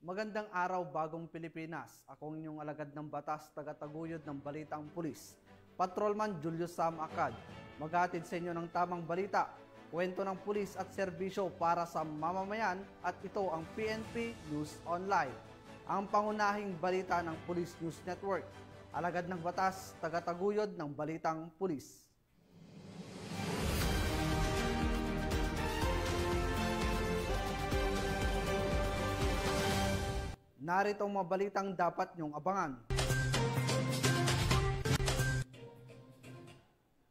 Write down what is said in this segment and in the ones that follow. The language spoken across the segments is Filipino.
Magandang araw, bagong Pilipinas. Ako ang inyong alagad ng batas, taga-taguyod ng Balitang Pulis. Patrolman Julius Sam Acad, maghatid sa inyo ng tamang balita, kwento ng pulis at serbisyo para sa mamamayan, at ito ang PNP News Online. Ang pangunahing balita ng Police News Network. Alagad ng batas, taga-taguyod ng Balitang Pulis. Narito ang mga balitang dapat niyong abangan.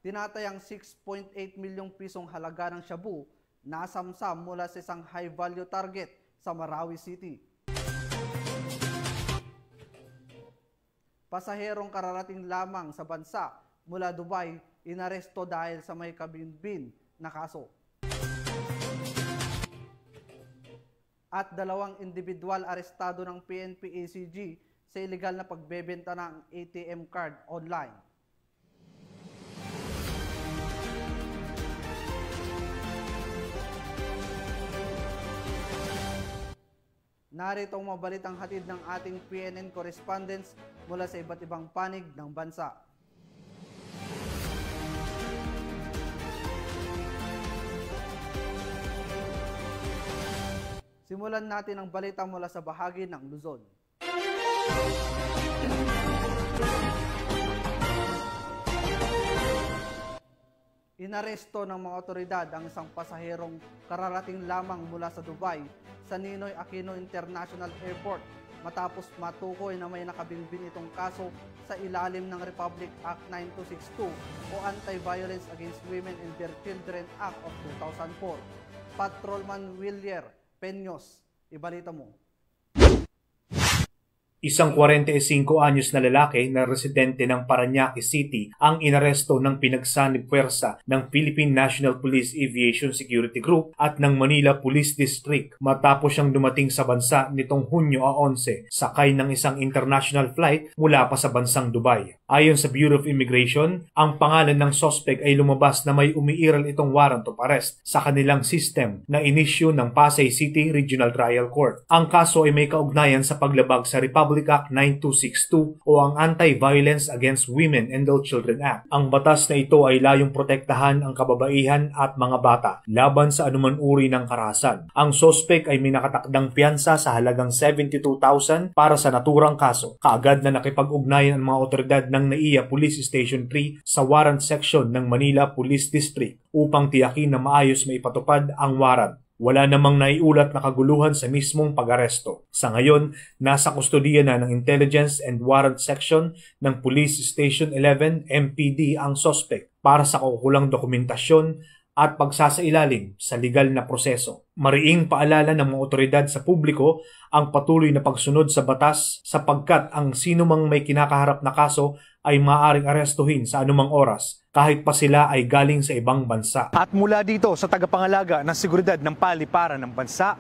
Tinatayang 6.8 milyong pisong halaga ng shabu nasamsam mula sa isang high-value target sa Marawi City. Pasaherong kararating lamang sa bansa mula Dubai, inaresto dahil sa may kabinbin na kaso. At dalawang individual arestado ng PNP ACG sa iligal na pagbebenta ng ATM card online. Narito ang mga balitang hatid ng ating PNN correspondents mula sa iba't ibang panig ng bansa. Simulan natin ang balita mula sa bahagi ng Luzon. Inaresto ng mga otoridad ang isang pasaherong kararating lamang mula sa Dubai sa Ninoy Aquino International Airport matapos matukoy na may nakabinbin itong kaso sa ilalim ng Republic Act 9262 o Anti-Violence Against Women and Their Children Act of 2004. Patrolman Willier Peños, ibalita mo. Isang 45 anyos na lalaki na residente ng Parañaque City ang inaresto ng pinagsanib puwersa ng Philippine National Police Aviation Security Group at ng Manila Police District matapos siyang dumating sa bansa nitong Hunyo 11 sakay ng isang international flight mula pa sa bansang Dubai. Ayon sa Bureau of Immigration, ang pangalan ng suspect ay lumabas na may umiiral itong warrant of arrest sa kanilang system na inisyu ng Pasay City Regional Trial Court. Ang kaso ay may kaugnayan sa paglabag sa Republic Act 9262 o ang Anti-Violence Against Women and Their Children Act. Ang batas na ito ay layong protektahan ang kababaihan at mga bata laban sa anuman uri ng karahasan. Ang suspect ay may nakatakdang piyansa sa halagang 72,000 para sa naturang kaso. Kaagad na nakipag-ugnayan ang mga otoridad ng NAIA Police Station 3 sa warrant section ng Manila Police District upang tiyakin na maayos maipatupad ang warrant. Wala namang naiulat na kaguluhan sa mismong pag-aresto. Sa ngayon, nasa kustodiya na ng Intelligence and Warrant Section ng Police Station 11 MPD ang suspect para sa kaukulang dokumentasyon at pagsasailalim sa legal na proseso. Mariing paalala ng mga otoridad sa publiko ang patuloy na pagsunod sa batas sapagkat ang sinumang may kinakaharap na kaso ay maaaring arestuhin sa anumang oras kahit pa sila ay galing sa ibang bansa. At mula dito sa tagapangalaga ng seguridad ng paliparan ng bansa,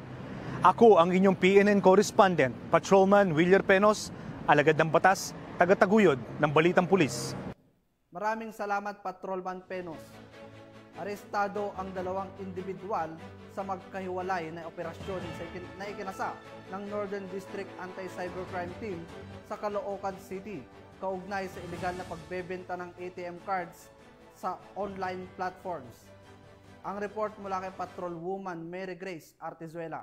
ako ang inyong PNN correspondent, Patrolman Willier Peños, alagad ng batas, taga-taguyod ng Balitang Pulis. Maraming salamat, Patrolman Peños. Arestado ang dalawang individual sa magkahiwalay na operasyon na ikinasa ng Northern District Anti-Cybercrime Team sa Caloocan City, kaugnay sa iligal na pagbebenta ng ATM cards sa online platforms. Ang report mula kay Patrolwoman Mary Grace Artizuela.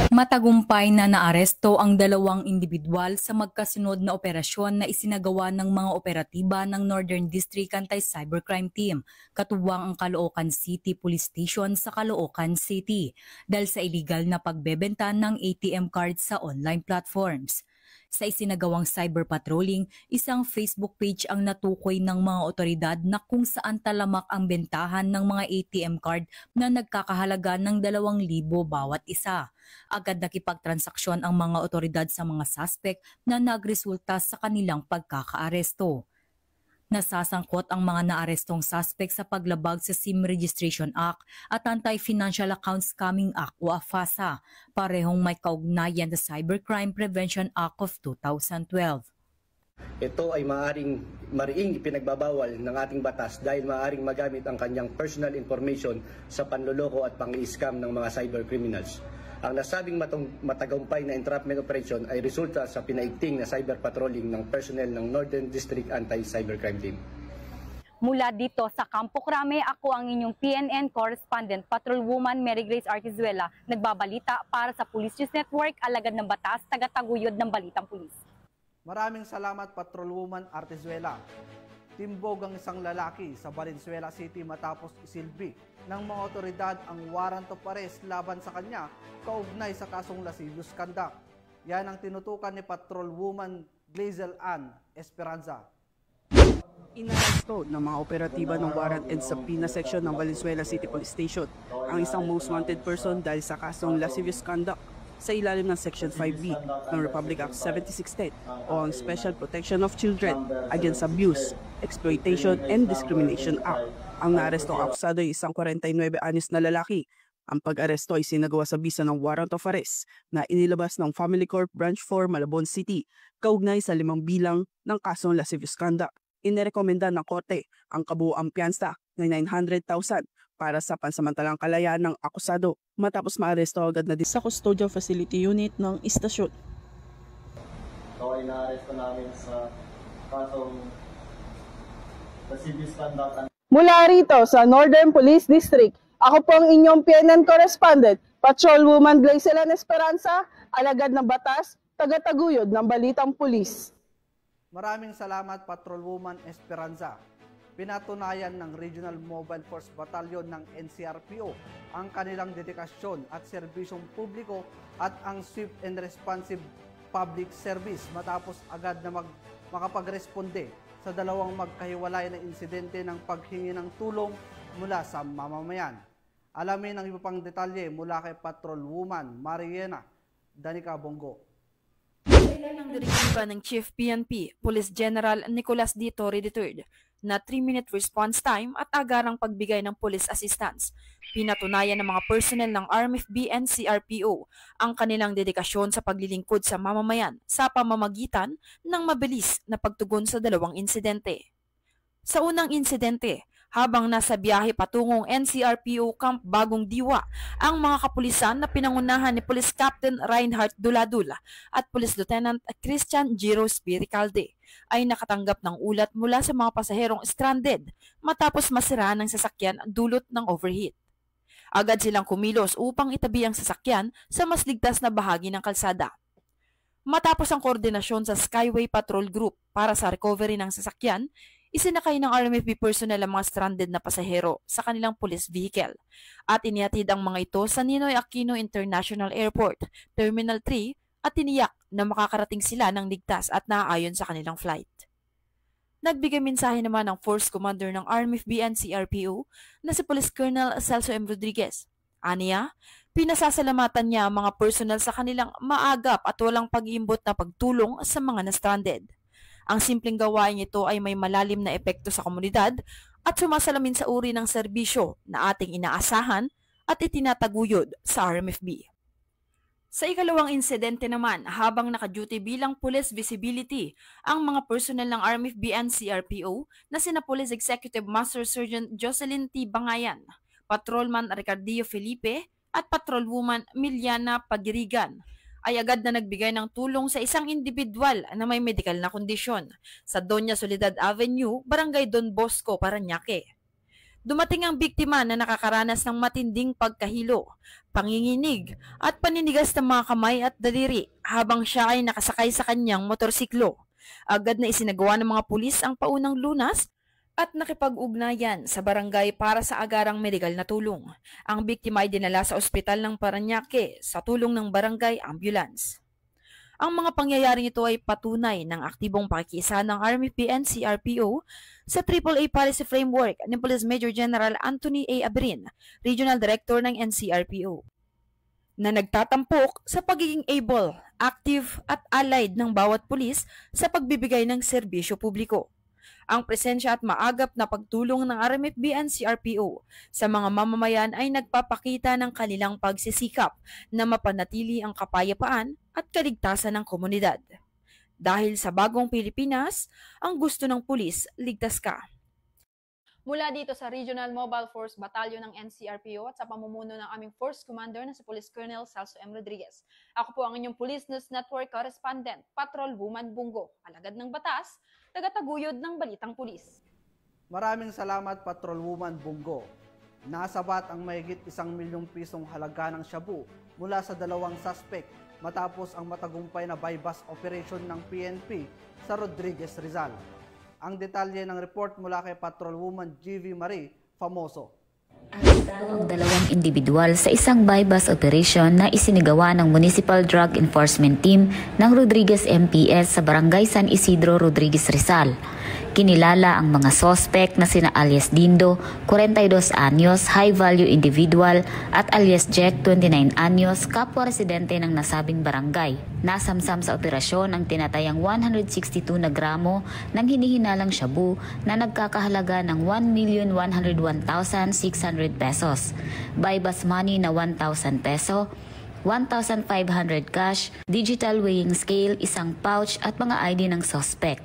Matagumpay na naaresto ang dalawang individual sa magkasunod na operasyon na isinagawa ng mga operatiba ng Northern District Anti-Cybercrime Team, katuwang ang Caloocan City Police Station sa Caloocan City, dahil sa illegal na pagbebenta ng ATM cards sa online platforms. Sa isinagawang cyber patrolling, isang Facebook page ang natukoy ng mga otoridad na kung saan talamak ang bentahan ng mga ATM card na nagkakahalaga ng 2,000 bawat isa. Agad nakipagtransaksyon ang mga otoridad sa mga suspect na nagresulta sa kanilang pagkakaaresto. Nasasangkot ang mga naarestong suspect sa paglabag sa SIM Registration Act at Anti-Financial Account Scamming Act o AFASA, parehong may kaugnayan sa Cybercrime Prevention Act of 2012. Ito ay mariing ipinagbabawal ng ating batas dahil maaaring magamit ang kanyang personal information sa panloloko at pang-i-scam ng mga cyber criminals. Ang nasabing matagumpay na entrapment operation ay resulta sa pinaigting na cyber patrolling ng personnel ng Northern District Anti-Cybercrime Team. Mula dito sa Campo Crame, ako ang inyong PNN correspondent, Patrolwoman Mary Grace Artizuela, nagbabalita para sa Police News Network, alagad ng batas, tagataguyod ng Balitang Pulis. Maraming salamat, Patrolwoman Artizuela. Timbog ang isang lalaki sa Valenzuela City matapos isilbi ng mga otoridad ang warrant of arrest laban sa kanya kaugnay sa kasong lascivious conduct. Yan ang tinutukan ni Patrolwoman Glazel Ann Esperanza. Inaresto ng mga operatiba ng warrant and subpoena section ng Valenzuela City Police Station ang isang most wanted person dahil sa kasong lascivious conduct sa ilalim ng Section 5B ng Republic Act 7610 o ang Special Protection of Children Against Abuse, Exploitation and Discrimination Act. Ang naarestong akusado ay isang 49-anyos na lalaki. Ang pag-aresto ay sinagawa sa bisa ng warrant of arrest na inilabas ng Family Court Branch 4 Malabon City kaugnay sa 5 bilang ng kasong lascivious conduct. Inirekomenda ng korte ang kabuuang piyansa na 900,000 para sa pansamantalang kalayaan ng akusado matapos maaresto agad na din sa Custodial Facility Unit ng istasyon. Ito ay naaresto namin sa kasong lascivious conduct. Mula rito sa Northern Police District, ako po ang inyong PNN correspondent, Patrolwoman Glazel Ann Esperanza, alagad ng batas, tagataguyod ng Balitang Pulis. Maraming salamat, Patrolwoman Esperanza. Pinatunayan ng Regional Mobile Force Battalion ng NCRPO ang kanilang dedikasyon at serbisyong publiko at ang swift and responsive public service matapos agad na makapagresponde sa dalawang magkahiwalay na insidente ng paghingi ng tulong mula sa mamamayan. Alamin ang iba pang detalye mula kay Patrolwoman Mariana Danica Bongo. Kailan ng direktiba ng Chief PNP, Police General Nicolas D. Torre III, na 3-minute response time at agarang pagbigay ng police assistance. Pinatunayan ng mga personnel ng RMFB and CRPO ang kanilang dedikasyon sa paglilingkod sa mamamayan sa pamamagitan ng mabilis na pagtugon sa dalawang insidente. Sa unang insidente, habang nasa biyahe patungong NCRPO Camp Bagong Diwa, ang mga kapulisan na pinangunahan ni Police Captain Reinhardt Duladula at Police Lieutenant Christian Giro Spiricalde ay nakatanggap ng ulat mula sa mga pasaherong stranded matapos masira ng sasakyan dulot ng overheat. Agad silang kumilos upang itabi ang sasakyan sa mas ligtas na bahagi ng kalsada. Matapos ang koordinasyon sa Skyway Patrol Group para sa recovery ng sasakyan, isinakay ng RMFB personnel ang mga stranded na pasahero sa kanilang police vehicle at inihatid ang mga ito sa Ninoy Aquino International Airport, Terminal 3 at tiniyak na makakarating sila ng ligtas at naaayon sa kanilang flight. Nagbigay mensahe naman ang Force Commander ng RMFB and CRPO na si Police Colonel Celso M. Rodriguez. Aniya, pinasasalamatan niya ang mga personnel sa kanilang maagap at walang pag-iimbot na pagtulong sa mga na-stranded. Ang simpleng gawain ito ay may malalim na epekto sa komunidad at sumasalamin sa uri ng serbisyo na ating inaasahan at itinataguyod sa RMFB. Sa ikalawang insidente naman, habang naka-duty bilang police visibility, ang mga personnel ng RMFB and CRPO na sina Police Executive Master Sergeant Jocelyn T. Bangayan, Patrolman Ricardio Felipe at Patrolwoman Miliana Pagirigan ay agad na nagbigay ng tulong sa isang individual na may medikal na kondisyon sa Doña Soledad Avenue, Barangay Don Bosco, Parañaque. Dumating ang biktima na nakakaranas ng matinding pagkahilo, panginginig at paninigas ng mga kamay at daliri habang siya ay nakasakay sa kanyang motorsiklo. Agad na isinagawa ng mga pulis ang paunang lunas at nakipag-ugnayan sa barangay para sa agarang medikal na tulong. Ang biktima ay dinala sa ospital ng Parañaque sa tulong ng barangay ambulance. Ang mga pangyayaring ito ay patunay ng aktibong pakikiisa ng RMFB and CRPO sa AAA Policy Framework ni Police Major General Anthony A. Abrin, Regional Director ng NCRPO, na nagtatampok sa pagiging able, active at allied ng bawat pulis sa pagbibigay ng serbisyo publiko. Ang presensya at maagap na pagtulong ng RMFB and CRPO sa mga mamamayan ay nagpapakita ng kanilang pagsisikap na mapanatili ang kapayapaan at kaligtasan ng komunidad. Dahil sa bagong Pilipinas, ang gusto ng pulis, ligtas ka. Mula dito sa Regional Mobile Force Battalion ng NCRPO at sa pamumuno ng aming Force Commander na si Police Colonel Celso M. Rodriguez. Ako po ang inyong Police News Network Correspondent, Patrol Woman Bungo, alagad ng batas, tagataguyod ng balitang pulis. Maraming salamat, Patrol Woman Bungo. Nasabat ang mahigit 1 milyong pisong halaga ng shabu mula sa 2 suspect matapos ang matagumpay na buy-bust operation ng PNP sa Rodriguez, Rizal. Ang detalye ng report mula kay Patrol Woman GV Marie Famoso. Arestado ang 2 individual sa isang buy-bust operation na isinagawa ng Municipal Drug Enforcement Team ng Rodriguez MPS sa Barangay San Isidro, Rodriguez, Rizal. Kinilala ang mga sospek na sina alias Dindo, 42 anyos, high-value individual, at alias Jack, 29 anyos, kapwa residente ng nasabing barangay. Nasamsam sa operasyon ang tinatayang 162 na gramo ng hinihinalang shabu na nagkakahalaga ng 1,101,600 pesos, buy-bust money na 1,000 peso, 1,500 cash, digital weighing scale, isang pouch at mga ID ng sospek.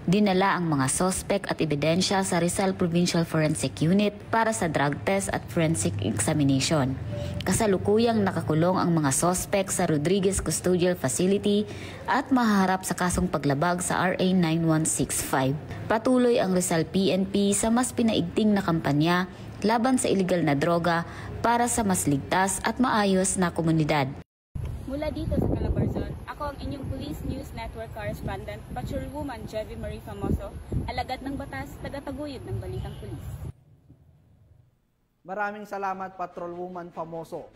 Dinala ang mga sospek at ebidensya sa Rizal Provincial Forensic Unit para sa drug test at forensic examination. Kasalukuyang nakakulong ang mga sospek sa Rodriguez Custodial Facility at mahaharap sa kasong paglabag sa RA 9165. Patuloy ang Rizal PNP sa mas pinaigting na kampanya laban sa iligal na droga para sa mas ligtas at maayos na komunidad. Mula dito sa Calabarzon, ako ang inyong Police News Network Correspondent, Patrolwoman GV Marie Famoso, alagad ng batas, tagataguyod ng balitang pulis. Maraming salamat, Patrolwoman Famoso.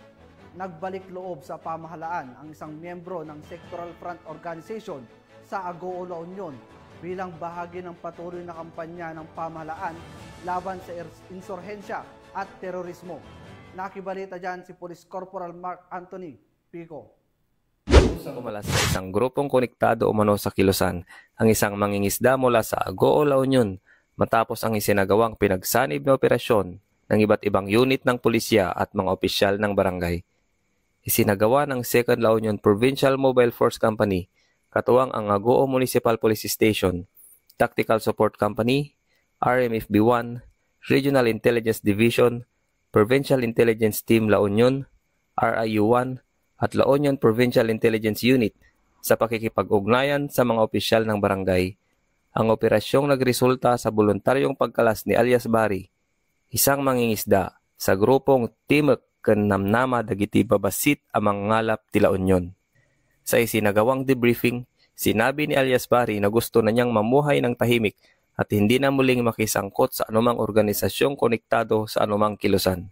Nagbalik loob sa pamahalaan ang isang miyembro ng Sectoral Front Organization sa Agoo La Union bilang bahagi ng patuloy na kampanya ng pamahalaan laban sa insurhensya at terorismo. Nakibalita dyan si Police Corporal Mark Anthony Pico. Umalas sa isang grupong konektado umano sa Kilusan ang isang mangingisda mula sa Agoo La Union matapos ang isinagawang pinagsanib na operasyon ng iba't ibang unit ng pulisya at mga opisyal ng barangay. Isinagawa ng 2nd La Union Provincial Mobile Force Company, katuwang ang Agoo Municipal Police Station, Tactical Support Company, RMFB-1, Regional Intelligence Division, Provincial Intelligence Team La Union, RIU-1, at La Union Provincial Intelligence Unit sa pakikipag-ugnayan sa mga opisyal ng barangay. Ang operasyong nagresulta sa voluntaryong pagkalas ni alias Bari, isang mangingisda sa grupong Timek Kanamnama Dagiti Babasit amang ngalap ti La Union. Sa isinagawang debriefing, sinabi ni alias Bari na gusto na niyang mamuhay ng tahimik at hindi na muling makisangkot sa anumang organisasyong konektado sa anumang kilusan.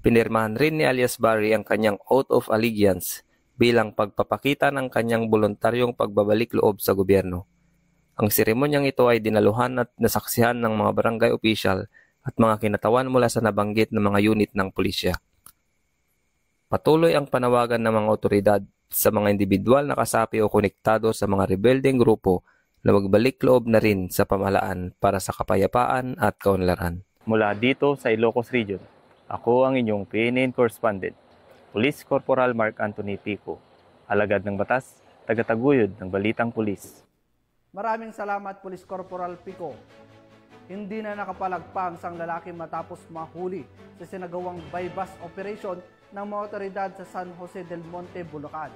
Pinirmahan rin ni alias Barry ang kanyang oath of allegiance bilang pagpapakita ng kanyang voluntaryong pagbabalik loob sa gobyerno. Ang seremonyang ito ay dinaluhan at nasaksihan ng mga barangay official at mga kinatawan mula sa nabanggit na mga unit ng pulisya. Patuloy ang panawagan ng mga otoridad sa mga individual na kasapi o konektado sa mga rebeldeng grupo na magbalik loob na rin sa pamahalaan para sa kapayapaan at kaunlaran. Mula dito sa Ilocos Region, ako ang inyong PNN Correspondent, Police Corporal Mark Anthony Pico, alagad ng batas, tagataguyod ng balitang pulis. Maraming salamat, Police Corporal Pico. Hindi na nakapalagpa ang isang lalaki matapos mahuli sa sinagawang buy-bust operation ng mga otoridad sa San Jose del Monte, Bulacan.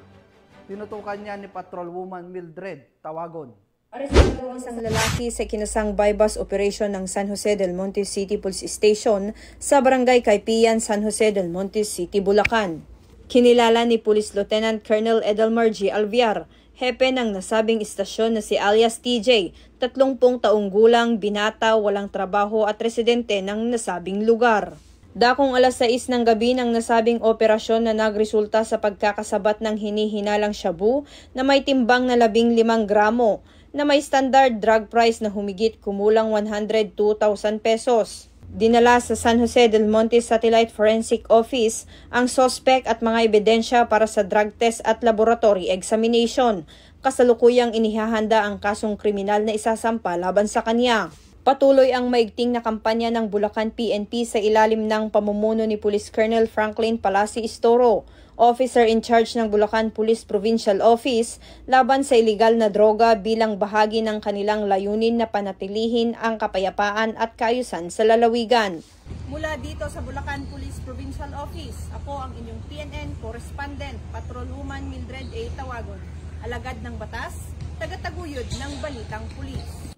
Tinutukan niya ni Patrolwoman Mildred Tawagon. Arestado ang isang lalaki sa kinasang buy-bust operation ng San Jose del Monte City Police Station sa Barangay Kaipian, San Jose del Monte City, Bulacan. Kinilala ni Police Lieutenant Colonel Edelmar G. Alviar, hepe ng nasabing istasyon na si alias TJ, 30 taong gulang, binata, walang trabaho at residente ng nasabing lugar. Dakong alas 6 ng gabi ng nasabing operasyon na nagresulta sa pagkakasabat ng hinihinalang shabu na may timbang na 15 gramo, na may standard drug price na humigit kumulang 102,000 pesos. Dinala sa San Jose del Monte Satellite Forensic Office ang sospek at mga ebidensya para sa drug test at laboratory examination. Kasalukuyang inihahanda ang kasong kriminal na isasampa laban sa kanya. Patuloy ang maigting na kampanya ng Bulacan PNP sa ilalim ng pamumuno ni Police Colonel Franklin Palasi Istoro, Officer in charge ng Bulacan Police Provincial Office laban sa iligal na droga bilang bahagi ng kanilang layunin na panatilihin ang kapayapaan at kaayusan sa lalawigan. Mula dito sa Bulacan Police Provincial Office, ako ang inyong PNN Correspondent, Patrolwoman Mildred A. Tawagon, alagad ng batas, tagataguyod ng Balitang Pulis.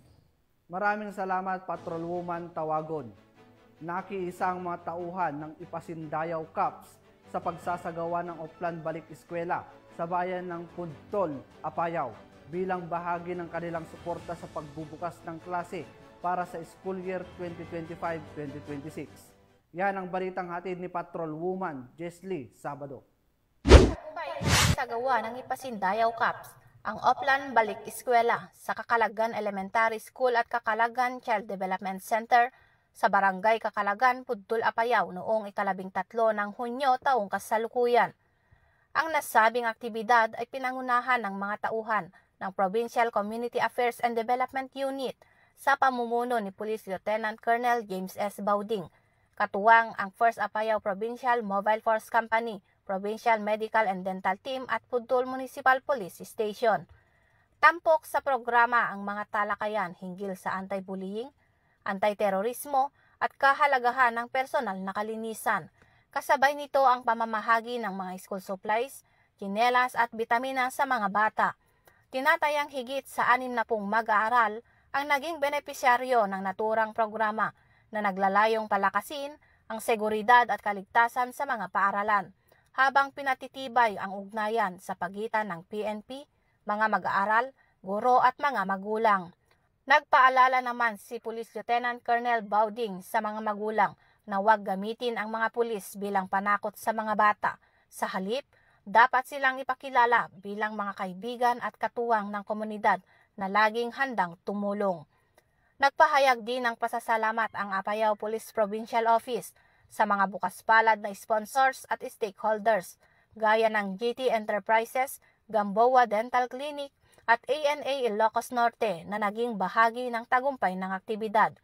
Maraming salamat, Patrolwoman Tawagon. Nakiisang mga tauhan ng Ipasindayaw Cups sa pagsasagawa ng Oplan Balik Eskwela sa bayan ng Pudtol, Apayao bilang bahagi ng kanilang suporta sa pagbubukas ng klase para sa school year 2025-2026. Yan ang balitang hatid ni Patrolwoman Jesly Sabado. Sagawa ng Ipasindayaw Cups ang Oplan Balik Eskwela sa Kakalagan Elementary School at Kakalagan Child Development Center sa Barangay Kakalagan, Pudtol, Apayao noong 13 ng Hunyo taong kasalukuyan. Ang nasabing aktibidad ay pinangunahan ng mga tauhan ng Provincial Community Affairs and Development Unit sa pamumuno ni Police Lieutenant Colonel James S. Bauding, katuwang ang 1st Apayao Provincial Mobile Force Company, Provincial Medical and Dental Team at Pudtol Municipal Police Station. Tampok sa programa ang mga talakayan hinggil sa anti-bullying, anti-terorismo at kahalagahan ng personal na kalinisan. Kasabay nito ang pamamahagi ng mga school supplies, tsinelas at bitamina sa mga bata. Tinatayang higit sa 60 mag-aaral ang naging benepisyaryo ng naturang programa na naglalayong palakasin ang seguridad at kaligtasan sa mga paaralan, habang pinatitibay ang ugnayan sa pagitan ng PNP, mga mag-aaral, guro at mga magulang. Nagpaalala naman si Police Lieutenant Colonel Bauding sa mga magulang na huwag gamitin ang mga pulis bilang panakot sa mga bata. Sa halip, dapat silang ipakilala bilang mga kaibigan at katuwang ng komunidad na laging handang tumulong. Nagpahayag din ng pasasalamat ang Apayao Police Provincial Office sa mga bukas palad na sponsors at stakeholders gaya ng GT Enterprises, Gamboa Dental Clinic at ANA Ilocos Norte na naging bahagi ng tagumpay ng aktibidad.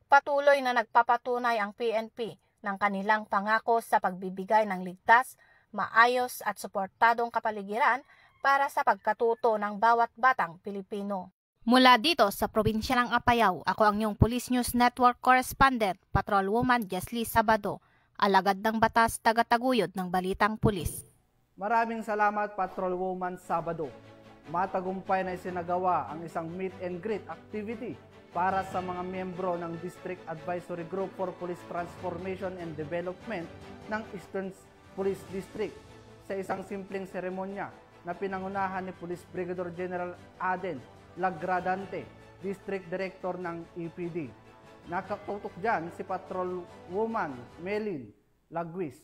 Patuloy na nagpapatunay ang PNP ng kanilang pangako sa pagbibigay ng ligtas, maayos at suportadong kapaligiran para sa pagkatuto ng bawat batang Pilipino. Mula dito sa probinsya ng Apayao, ako ang iyong Police News Network Correspondent, Patrolwoman Jesly Sabado, alagad ng batas, tagataguyod ng Balitang Pulis. Maraming salamat, Patrolwoman Sabado. Matagumpay na isinagawa ang isang meet and greet activity para sa mga miyembro ng District Advisory Group for Police Transformation and Development ng Eastern Police District sa isang simpleng seremonya na pinangunahan ni Police Brigadier General Aden Lagradante, District Director ng EPD. Nakatutok dyan si Patrolwoman Melin Lagwis.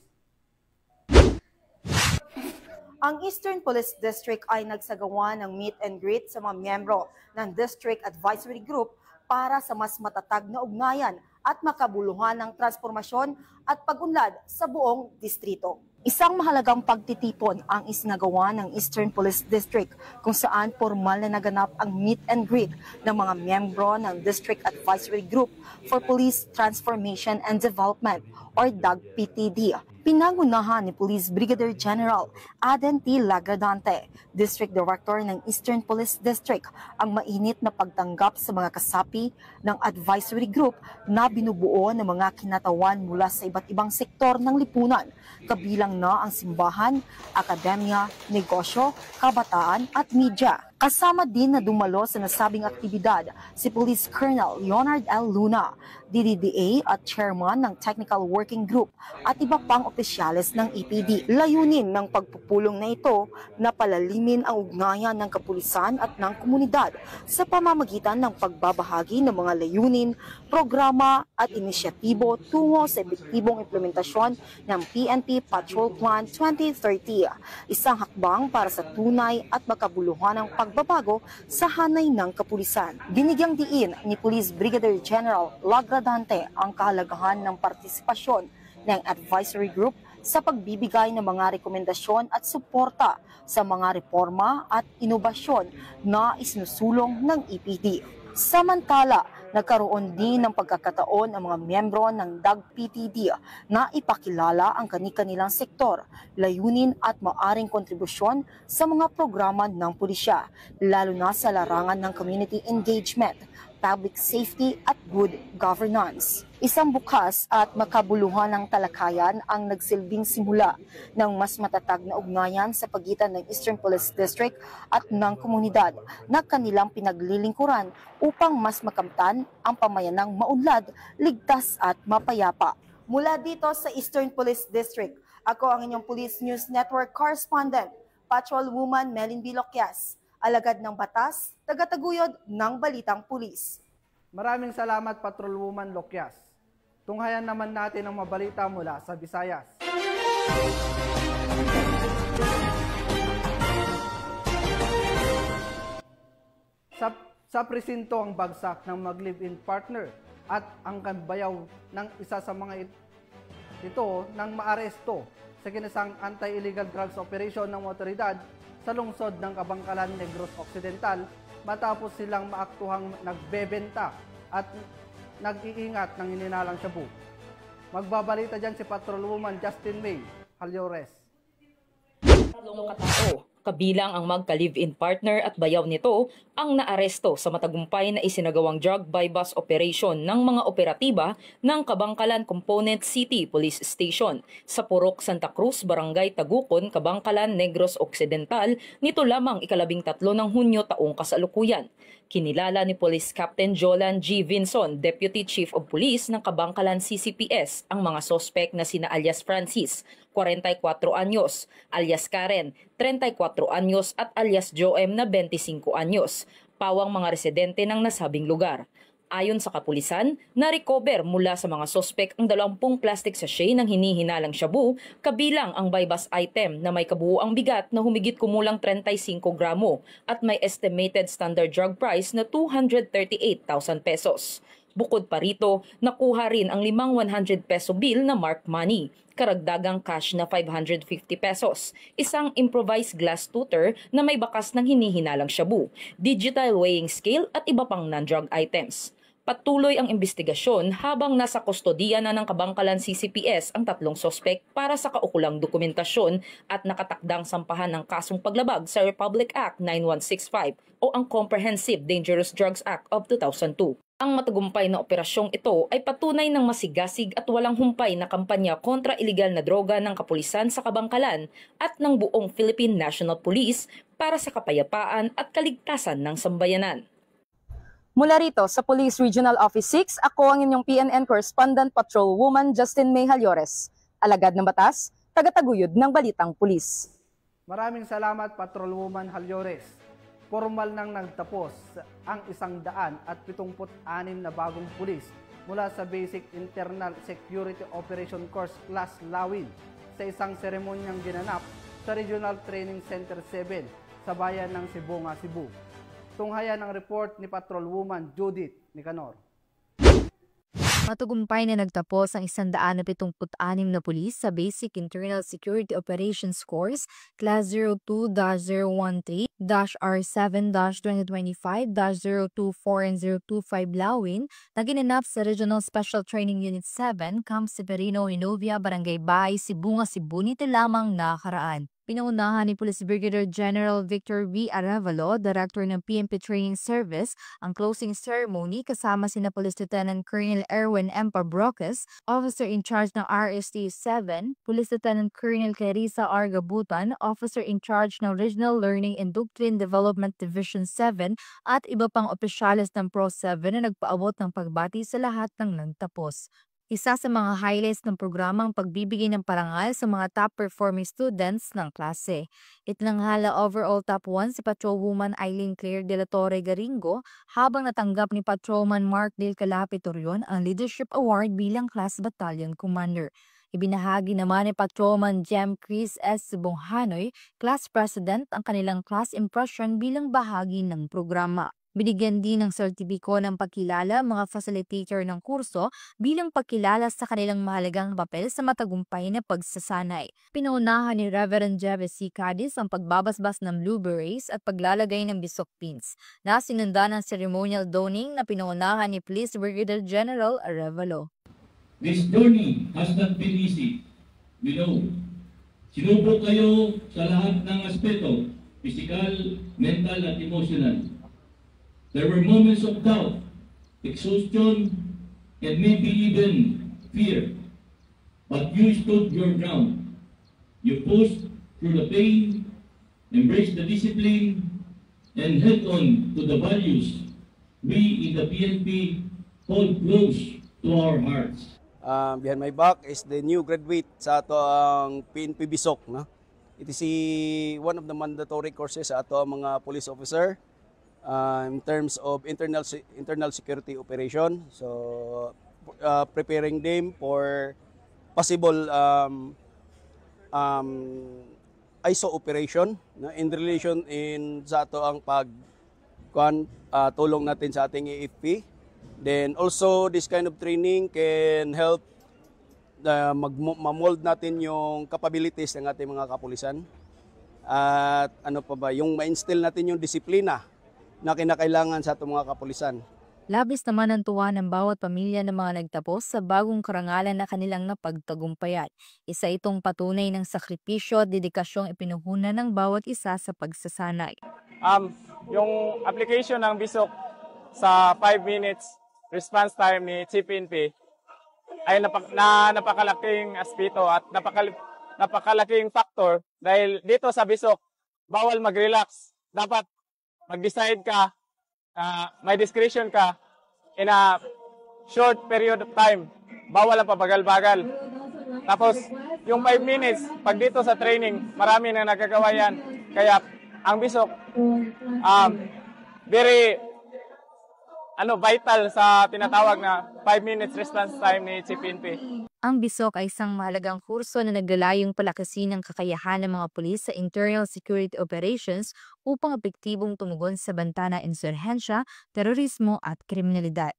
Ang Eastern Police District ay nagsagawa ng meet and greet sa mga miyembro ng District Advisory Group para sa mas matatag na ugnayan at makabuluhan ng transformasyon at pag-unlad sa buong distrito. Isang mahalagang pagtitipon ang isinagawa ng Eastern Police District kung saan formal na naganap ang meet and greet ng mga miyembro ng District Advisory Group for Police Transformation and Development or DAGPTD. Pinangunahan ni Police Brigadier General Aden T. Lagradante, District Director ng Eastern Police District, ang mainit na pagtanggap sa mga kasapi ng advisory group na binubuo ng mga kinatawan mula sa iba't ibang sektor ng lipunan, kabilang na ang simbahan, akademya, negosyo, kabataan at media. Kasama din na dumalo sa nasabing aktibidad si Police Colonel Leonard L. Luna, DDDA at Chairman ng Technical Working Group at iba pang opisyales ng EPD. Layunin ng pagpupulong na ito na palalimin ang ugnayan ng kapulisan at ng komunidad sa pamamagitan ng pagbabahagi ng mga layunin, programa at inisyatibo tungo sa epektibong implementasyon ng PNP Patrol Plan 2030, isang hakbang para sa tunay at makabuluhan ng pagbabago sa hanay ng kapulisan. Binigyang diin ni Police Brigadier General Lagradante ang kahalagahan ng partisipasyon ng advisory group sa pagbibigay ng mga rekomendasyon at suporta sa mga reforma at inobasyon na isinusulong ng EPD. Samantala, Nagkaroon din ng pagkakataon ang mga miyembro ng DAG-PTD na ipakilala ang kani-kanilang sektor, layunin at maaring kontribusyon sa mga programa ng pulisya, lalo na sa larangan ng community engagement, public safety at good governance. Isang bukas at makabuluhan ng talakayan ang nagsilbing simula ng mas matatag na ugnayan sa pagitan ng Eastern Police District at ng komunidad na kanilang pinaglilingkuran upang mas makamtan ang pamayanang maunlad, ligtas at mapayapa. Mula dito sa Eastern Police District, ako ang inyong Police News Network correspondent, Patrolwoman Melin Biloquias, alagad ng batas, tagataguyod ng Balitang Pulis. Maraming salamat, Patrolwoman Loquias. Tunghayan naman natin ang mabalita mula sa Visayas. Sa presinto ang bagsak ng mag-live-in partner at ang kambayaw ng isa sa mga ito nang maaresto sa kinasang anti-illegal drugs operation ng otoridad sa lungsod ng Kabangkalan, Negros Occidental matapos silang maaktuhang nagbebenta at nag-iingat ng hininalang shabu. Magbabalita dyan si Patrolwoman Justin May Halyores. Tatlong katao, kabilang ang magka-live-in partner at bayaw nito, ang naaresto sa matagumpay na isinagawang drug buy-bust operation ng mga operatiba ng Kabangkalan Component City Police Station sa Purok Santa Cruz, Barangay Tagukon, Kabangkalan, Negros Occidental nito lamang 13 ng Hunyo taong kasalukuyan. Kinilala ni Police Captain Jolan G. Vinson, Deputy Chief of Police ng Kabangkalan CCPS, ang mga sospek na sina alias Francis, 44 anyos, alias Karen, 34 anyos at alias Joem na 25 anyos, pawang mga residente ng nasabing lugar. Ayon sa kapulisan, na-recover mula sa mga sospek ang 20 plastic sachet ng hinihinalang shabu, kabilang ang buy-bust item na may kabuuang bigat na humigit kumulang 35 gramo at may estimated standard drug price na 238,000 pesos. Bukod pa rito, nakuha rin ang 5 100 peso bill na marked money, karagdagang cash na 550 pesos, isang improvised glass tutor na may bakas ng hinihinalang shabu, digital weighing scale at iba pang non-drug items. Patuloy ang investigasyon habang nasa kustodiya na ng Kabangkalan CCPS ang 3 sospek para sa kaukulang dokumentasyon at nakatakdang sampahan ng kasong paglabag sa Republic Act 9165 o ang Comprehensive Dangerous Drugs Act of 2002. Ang matagumpay na operasyong ito ay patunay ng masigasig at walang humpay na kampanya kontra iligal na droga ng kapulisan sa Kabangkalan at ng buong Philippine National Police para sa kapayapaan at kaligtasan ng sambayanan. Mula rito sa Police Regional Office 6, ako ang inyong PNN Correspondent Patrolwoman Justin May Halyores, alagad ng batas, tagataguyod ng Balitang Pulis. Maraming salamat, Patrolwoman Halyores. Formal nang nagtapos ang 176 na bagong pulis mula sa Basic Internal Security Operation Course Class Lawin sa isang seremonyang ginanap sa Regional Training Center 7 sa bayan ng Sibonga, Cebu. Tunghayan ang report ni Patrolwoman Judith Nicanor. Matagumpay na nagtapos ang 176 na pulis sa Basic Internal Security Operations Course Class 02-013-R7-2025-024 and 025 Lawin na ginanap sa Regional Special Training Unit 7, Camp Severino, Hinovia, Barangay Bay, Sibunga, Cebu nito lamang nakaraan. Pinaunahan ni Police Brigadier General Victor V. Arevalo, Director ng PNP Training Service, ang closing ceremony kasama sina Police Lieutenant Colonel Erwin M. Pabroques, Officer in Charge ng RST 7, Police Lieutenant Colonel Clarissa R. Gabutan, Officer in Charge ng Regional Learning and Doctrine Development Division 7 at iba pang opisyales ng Pro 7 na nagpaabot ng pagbati sa lahat ng nagtapos. Isa sa mga highlights ng programang pagbibigay ng parangal sa mga top-performing students ng klase. Itinanghala overall top 1 si Patrolwoman Eileen Claire de la Torre Garingo habang natanggap ni Patrolman Mark Del Calape Torion ang Leadership Award bilang Class Battalion Commander. Ibinahagi naman ni Patrolman Jem Chris S. Bonghanoy, Class President, ang kanilang class impression bilang bahagi ng programa. Binigyan din ng sertipiko ng pagkilala mga facilitator ng kurso bilang pagkilala sa kanilang mahalagang papel sa matagumpay na pagsasanay. Pinaunahan ni Reverend Jeve C. Cadiz ang pagbabasbas ng blue berets at paglalagay ng bisok pins, na sinunda ng ceremonial donning na pinaunahan ni Police Brigadier General Arevalo. This journey has not been easy. We know. Sinubok kayo sa lahat ng aspeto, physical, mental at emotional. There were moments of doubt, exhaustion, and maybe even fear. But you stood your ground. You pushed through the pain, embraced the discipline, and held on to the values we in the PNP hold close to our hearts. Behind my back is the new graduate sa ato ang PNP Bisok. No? It is one of the mandatory courses sa ato ang mga police officer. In terms of internal security operation, so preparing them for possible ISO operation in relation sa ato ang tulong natin sa ating AFP. Then also this kind of training can help ma-mold natin yung capabilities ng ating mga kapulisan at yung ma-instill natin yung disiplina na kinakailangan sa itong mga kapulisan. Labis naman ang tuwa ng bawat pamilya ng mga nagtapos sa bagong karangalan na kanilang napagtagumpayan. Isa itong patunay ng sakripisyo at dedikasyong ipinuhunan ng bawat isa sa pagsasanay. Yung application ng Bisok sa 5 minutes response time ni Chief PNP ay napakalaking aspeto at napakalaking factor dahil dito sa Bisok, bawal mag-relax. Dapat mag-decide ka, may discretion ka in a short period of time. Bawal ang pabagal-bagal. Tapos, yung 5 minutes, pag dito sa training, marami na nagagawa yan. Kaya, ang Bisok, very vital sa tinatawag na 5 minutes response time ni Chief PNP. Ang Bisok ay isang mahalagang kurso na naglalayong palakasin ang kakayahan ng mga pulis sa internal security operations upang epektibong tumugon sa banta ng insurhensya, terorismo at kriminalidad.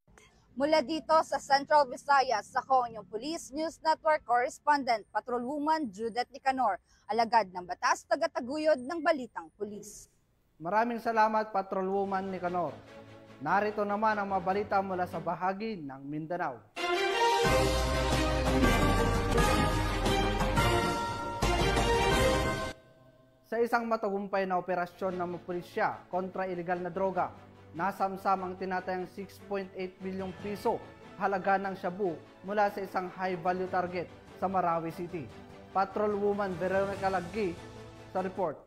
Mula dito sa Central Visayas, ako ang Police News Network Correspondent, Patrolwoman Judith Nicanor, alagad ng batas, tagataguyod ng Balitang Pulis. Maraming salamat, Patrolwoman Nicanor. Narito naman ang mabalita mula sa bahagi ng Mindanao. Sa isang matagumpay na operasyon ng mga pulisya kontra iligal na droga, nasamsam ang tinatayang 6.8 bilyong piso halaga ng shabu mula sa isang high-value target sa Marawi City. Patrolwoman Veronica Laggi sa report.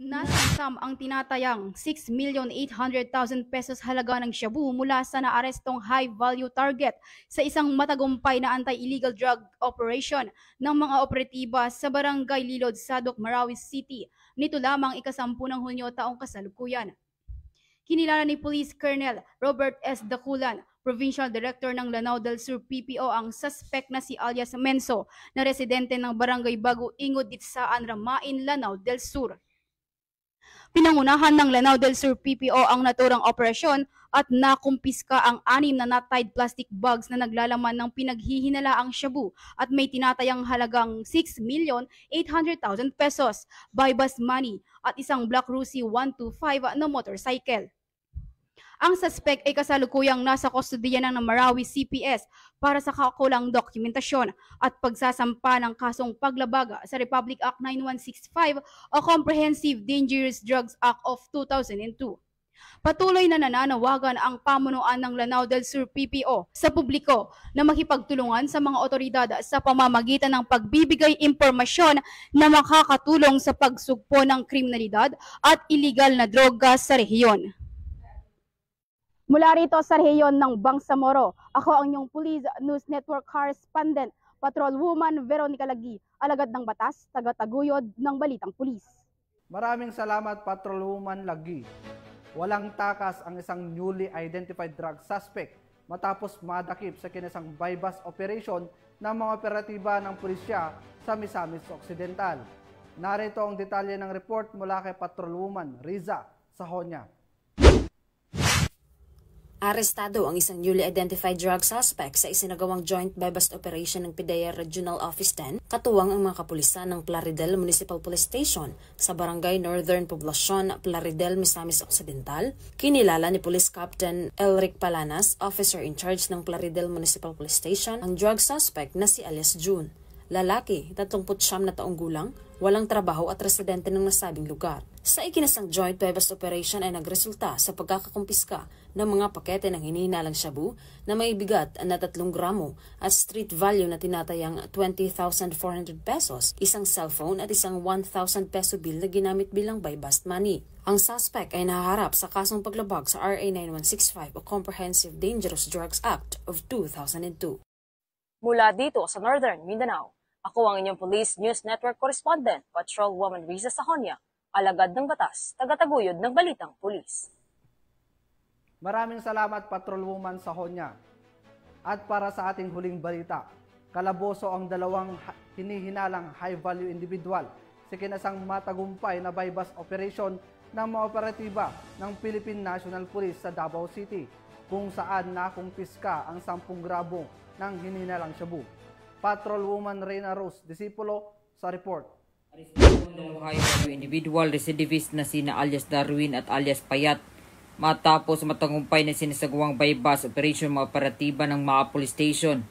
Nasamsam ang tinatayang 6,800,000 pesos halaga ng shabu mula sa naarestong high-value target sa isang matagumpay na anti-illegal drug operation ng mga operatiba sa Barangay Lilod, Sadok, Marawi City nito lamang ika-10 ng Hunyo taong kasalukuyan. Kinilala ni Police Colonel Robert S. Daculan, Provincial Director ng Lanao del Sur PPO, ang suspect na si alias Menso na residente ng Barangay Bago Ingod, Ditsaan, Ramain, Lanao del Sur. Pinangunahan ng Lanao del Sur PPO ang naturang operasyon at nakumpiska ang 6 na knot-tied plastic bags na naglalaman ng pinaghihinalaang shabu at may tinatayang halagang 6,800,000 pesos, buy-bus money at isang Black Rusi 125 na motorcycle. Ang suspect ay kasalukuyang nasa kustodiya ng Marawi CPS para sa kakulang dokumentasyon at pagsasampa ng kasong paglabaga sa Republic Act 9165 o Comprehensive Dangerous Drugs Act of 2002. Patuloy na nananawagan ang pamunuan ng Lanao del Sur PPO sa publiko na makipagtulungan sa mga otoridad sa pamamagitan ng pagbibigay impormasyon na makakatulong sa pagsugpo ng kriminalidad at iligal na droga sa rehiyon. Mula rito sa rehiyon ng Bangsamoro, ako ang inyong Police News Network Correspondent, Patrolwoman Veronica Laggi, alagad ng batas, tagataguyod ng Balitang Pulis. Maraming salamat, Patrolwoman Laggi. Walang takas ang isang newly identified drug suspect matapos madakip sa kinasang buy-bus operation ng mga operatiba ng pulisya sa Misamis Occidental. Narito ang detalye ng report mula kay Patrolwoman Riza Sahonya. Arestado ang isang newly identified drug suspect sa isinagawang joint buy-bust operation ng PIDEA Regional Office 10, katuwang ang mga kapulisan ng Plaridel Municipal Police Station sa Barangay Northern Poblacion, Plaridel, Misamis Occidental. Kinilala ni Police Captain Elric Palanas, officer in charge ng Plaridel Municipal Police Station, ang drug suspect na si alias June. Lalaki, 39 na taong gulang, walang trabaho at residente ng nasabing lugar. Sa ikinasang joint buy-bust operation ay nagresulta sa pagkakakumpiska ng mga pakete ng hinihinalang shabu na may bigat na 3 gramo at street value na tinatayang 20,400 pesos, isang cellphone at isang 1,000 peso bill na ginamit bilang buy-bust money. Ang suspect ay nahaharap sa kasong paglabag sa RA 9165 o Comprehensive Dangerous Drugs Act of 2002. Mula dito sa Northern Mindanao, ako ang inyong Police News Network correspondent, Patrolwoman Riza Sahonia, alagad ng batas, tagataguyod ng balitang pulis. Maraming salamat, Patrolwoman Sahonia. At para sa ating huling balita, kalaboso ang dalawang hinihinalang high-value individual sa kinasang matagumpay na buy-bust operation ng mga operatiba ng Philippine National Police sa Davao City, kung saan nakumpiska ang 10 gramo ng hinihinalang shabu. Patrolwoman Reyna Rose Disipulo sa report. High-value individual recidivist na sina alias Darwin at alias Payat matapos matagumpay na sinasagawang buy-bust operation mga operatiba ng mga police station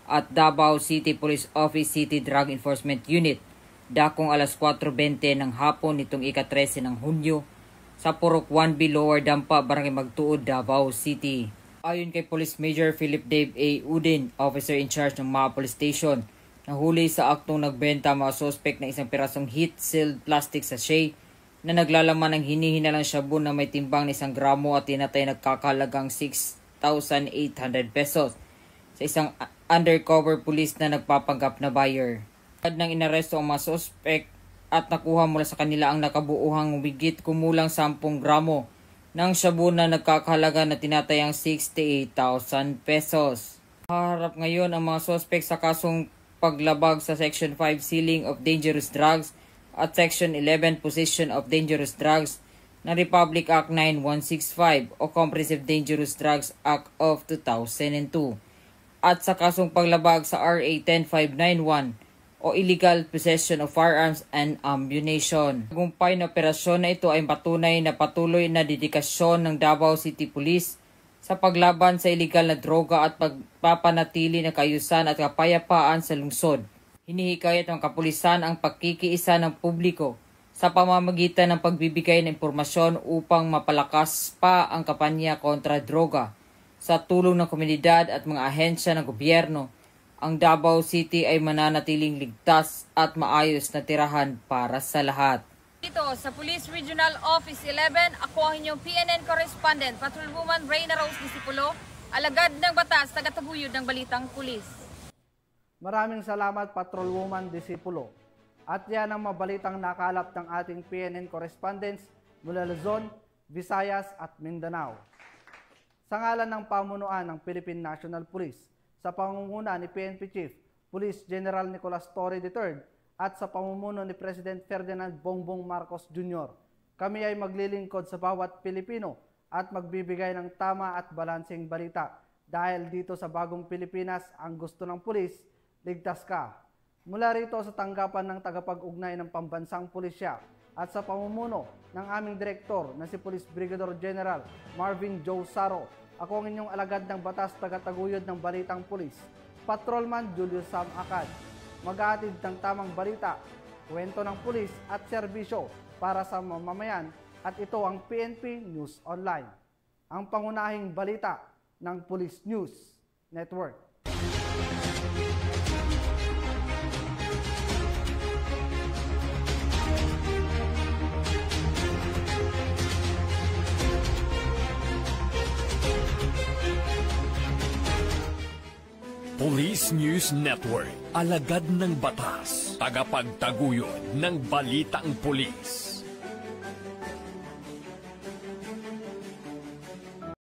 at Davao City Police Office City Drug Enforcement Unit dakong alas 4:20 ng hapon nitong ika-13 ng Hunyo sa Purok 1B Lower Dampa, Barangay Magtuod, Davao City. Ayon kay Police Major Philip Dave A. Udin, officer in charge ng mga police station, nahuli sa aktong nagbenta mga suspect ng isang pirasong heat-sealed plastic sachet na naglalaman ng hinihinalang shabu na may timbang na 1 gramo at tinatay nagkakalagang 6,800 pesos sa isang undercover police na nagpapanggap na buyer. Agad nang inaresto ang mga suspect at nakuha mula sa kanila ang nakabuuhang higit kumulang 10 gramo ng shabu na nagkakahalaga na tinatayang 68,000 pesos. Harap ngayon ang mga suspect sa kasong paglabag sa Section 5 Sealing of Dangerous Drugs at Section 11 Possession of Dangerous Drugs ng Republic Act 9165 o Comprehensive Dangerous Drugs Act of 2002 at sa kasong paglabag sa RA 10591 o Illegal Possession of Firearms and Ammunition. Tagumpay na operasyon na ito ay patunay na patuloy na dedikasyon ng Davao City Police sa paglaban sa illegal na droga at pagpapanatili ng kaayusan at kapayapaan sa lungsod. Hinihikayat ng kapulisan ang pagkikiisa ng publiko sa pamamagitan ng pagbibigay ng impormasyon upang mapalakas pa ang kampanya kontra droga. Sa tulong ng komunidad at mga ahensya ng gobyerno, ang Davao City ay mananatiling ligtas at maayos na tirahan para sa lahat. Dito sa Police Regional Office 11, ako ang inyong PNN correspondent, Patrolwoman Reyna Rose Disipulo, alagad ng batas, tagataguyod ng balitang pulis. Maraming salamat, Patrolwoman Disipulo. At yan ang mabalitang nakalap ng ating PNN correspondents mula Luzon, Visayas at Mindanao. Sa ngalan ng pamunuan ng Philippine National Police, sa pangunguna ni PNP Chief Police General Nicolas Torre III at sa pamumuno ni President Ferdinand Bongbong Marcos Jr., kami ay maglilingkod sa bawat Pilipino at magbibigay ng tama at balanseng balita dahil dito sa bagong Pilipinas ang gusto ng pulis, ligtas ka. Mula rito sa tanggapan ng tagapag-ugnay ng pambansang pulisya at sa pamumuno ng aming direktor na si Police Brigadier General Marvin Joe Saro, ako ang inyong alagad ng batas tagataguyod ng balitang pulis, Patrolman Julius Sam Acad. Mag-aatid ng tamang balita, kwento ng pulis at serbisyo para sa mamamayan at ito ang PNP News Online, ang pangunahing balita ng Police News Network. Police News Network, alagad ng batas, tagapagtaguyod ng balitang pulis.